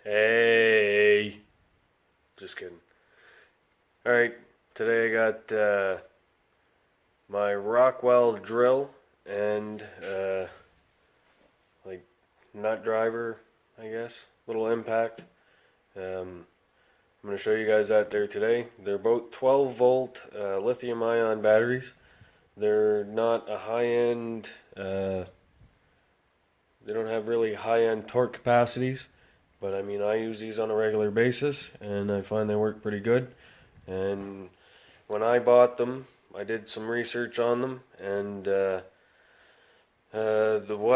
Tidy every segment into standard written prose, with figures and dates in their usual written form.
Hey, just kidding. Alright, today I got my Rockwell drill and like nut driver, I guess, little impact. I'm going to show you guys that there today. They're both 12 volt lithium ion batteries. They're not a high end, they don't have really high end torque capacities. But I mean, I use these on a regular basis, and I find they work pretty good. And when I bought them, I did some research on them, and what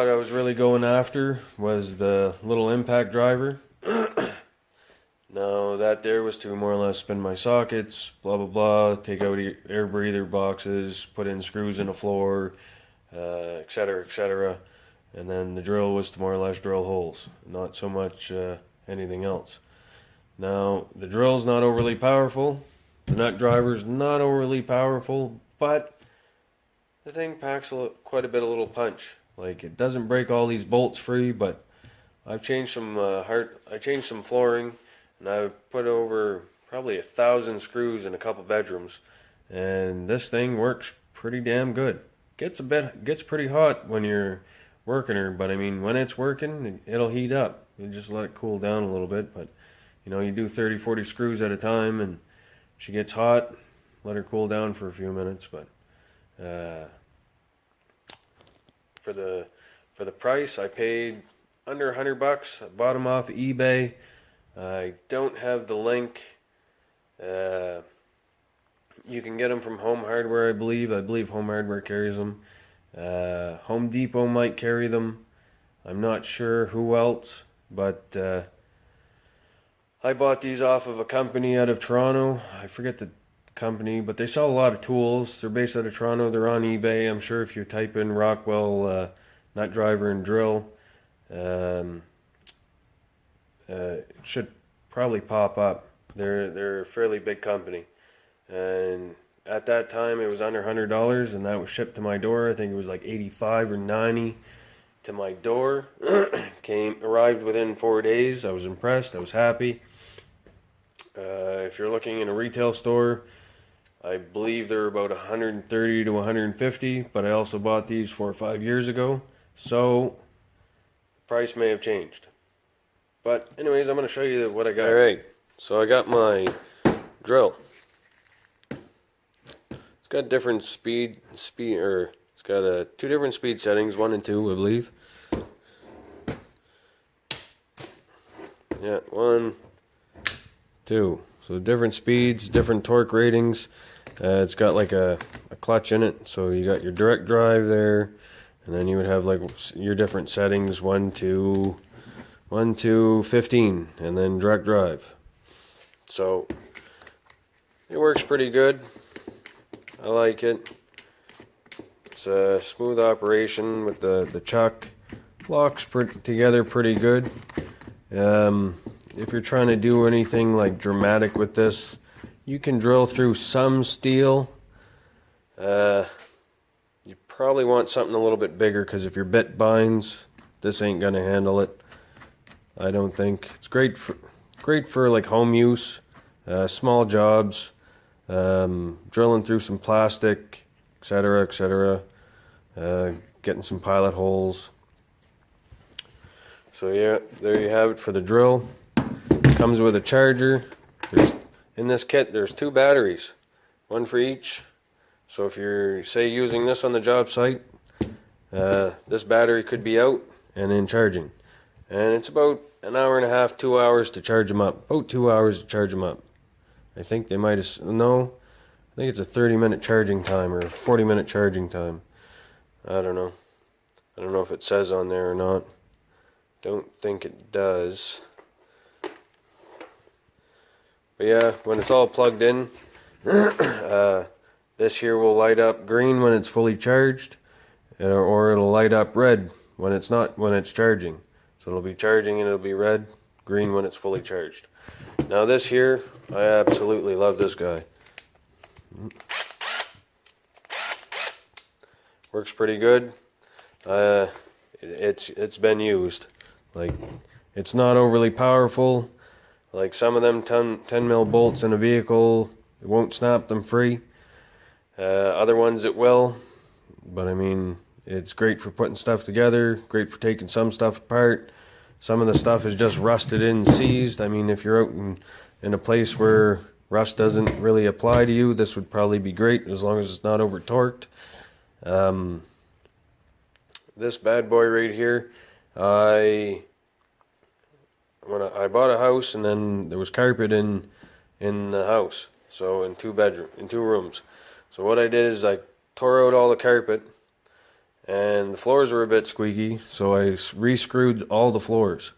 I was really going after was the little impact driver. Now that there was to more or less spin my sockets, blah blah blah, take out air breather boxes, put in screws in the floor, etc. etc. And then the drill was to more or less drill holes, not so much anything else. Now, the drill's not overly powerful, the nut driver's not overly powerful, but the thing packs quite a bit of little punch. Like, it doesn't break all these bolts free, but I've changed some I changed some flooring, and I've put over probably 1,000 screws in a couple bedrooms, and this thing works pretty damn good. Gets pretty hot when you're working her, but I mean, when it's working, it'll heat up. You just let it cool down a little bit, but you know, you do 30, 40 screws at a time, and she gets hot, let her cool down for a few minutes. But for the price, I paid under $100. I bought them off of eBay. I don't have the link. You can get them from Home Hardware, I believe. I believe Home Hardware carries them. Home Depot might carry them. I'm not sure who else, but I bought these off of a company out of Toronto. I forget the company, but they sell a lot of tools. They're based out of Toronto. They're on eBay. I'm sure if you type in Rockwell nut driver and drill, it should probably pop up. They're a fairly big company, and at that time it was under $100, and that was shipped to my door. I think it was like 85 or 90 to my door. Arrived within 4 days. I was impressed. I was happy. If you're looking in a retail store, I believe they're about 130 to 150, but I also bought these 4 or 5 years ago, so the price may have changed. But anyways, I'm going to show you what I got. Alright, so I got my drill. It's got different it's got 2 different speed settings, 1 and 2, I believe. Yeah, 1, 2. So different speeds, different torque ratings. It's got like a clutch in it, so you got your direct drive there, and then you would have like your different settings, 1 to 15, and then direct drive. So it works pretty good. I like it. It's a smooth operation with the chuck. Locks together pretty good. If you're trying to do anything like dramatic with this, you can drill through some steel. You probably want something a little bit bigger, because if your bit binds, this ain't gonna handle it. I don't think. It's great for like home use, small jobs, drilling through some plastic, etc., etc., getting some pilot holes. So yeah, there you have it for the drill. Comes with a charger. In this kit, there's 2 batteries, 1 for each. So if you're, say, using this on the job site, this battery could be out and in charging. And it's about an hour and a half, 2 hours to charge them up. About 2 hours to charge them up. I think they might have, no, I think it's a 30-minute charging time or a 40-minute charging time. I don't know. I don't know if it says on there or not. Don't think it does. But yeah, when it's all plugged in, this here will light up green when it's fully charged, or it'll light up red when it's charging. So it'll be charging and it'll be red, green when it's fully charged. Now this here, I absolutely love this guy. Works pretty good. It's been used. Like, It's not overly powerful. Like some of them 10 mil bolts in a vehicle, it won't snap them free. Other ones it will, but I mean, it's great for putting stuff together, great for taking some stuff apart. Some of the stuff is just rusted in, seized. I mean, if you're out in a place where rust doesn't really apply to you, this would probably be great as long as it's not over torqued. This bad boy right here, when I bought a house, and then there was carpet in the house, so in two rooms. So what I did is I tore out all the carpet, and the floors were a bit squeaky, so I re-screwed all the floors.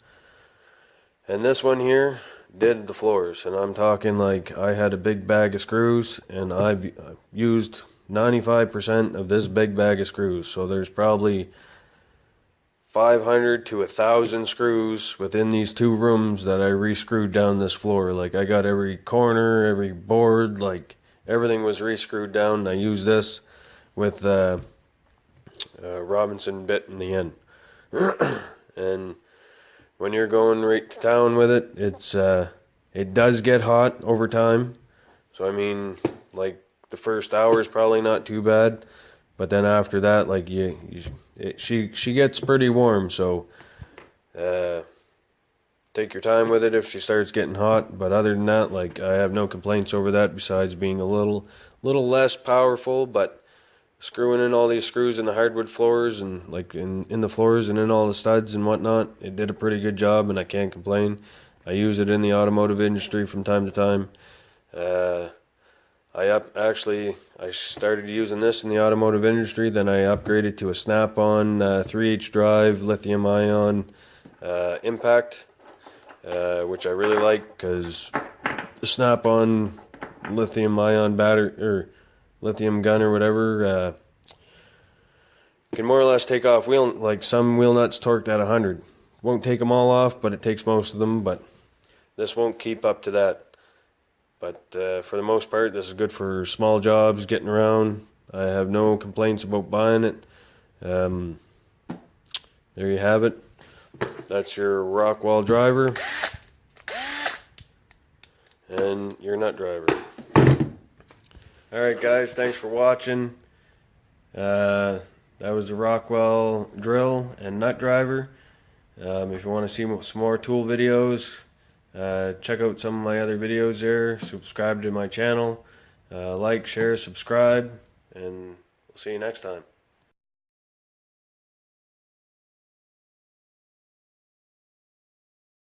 And this one here did the floors, and I'm talking like I had a big bag of screws, and I've used 95% of this big bag of screws. So there's probably 500 to 1,000 screws within these two rooms that I re-screwed down this floor. Like I got every corner, every board, like everything was re-screwed down. I used this with Robinson bit in the end. And when you're going right to town with it, it does get hot over time. So I mean, like the first hour is probably not too bad, but then after that, like she gets pretty warm. So take your time with it if she starts getting hot. But other than that, like I have no complaints over that, besides being a little less powerful. But screwing in all these screws in the hardwood floors, and like in the floors and in all the studs and whatnot, it did a pretty good job, and I can't complain. I use it in the automotive industry from time to time. I started using this in the automotive industry, then I upgraded to a snap-on 3H drive lithium ion impact, which I really like, because the snap-on lithium ion battery, or lithium gun or whatever, can more or less take off some wheel nuts torqued at 100. Won't take them all off, but it takes most of them. But this won't keep up to that. But for the most part, this is good for small jobs, getting around. I have no complaints about buying it. There you have it. That's your Rockwell driver and your nut driver. Alright guys, thanks for watching. That was the Rockwell drill and nut driver. If you want to see some more tool videos, check out some of my other videos there. Subscribe to my channel. Like, share, subscribe, and we'll see you next time.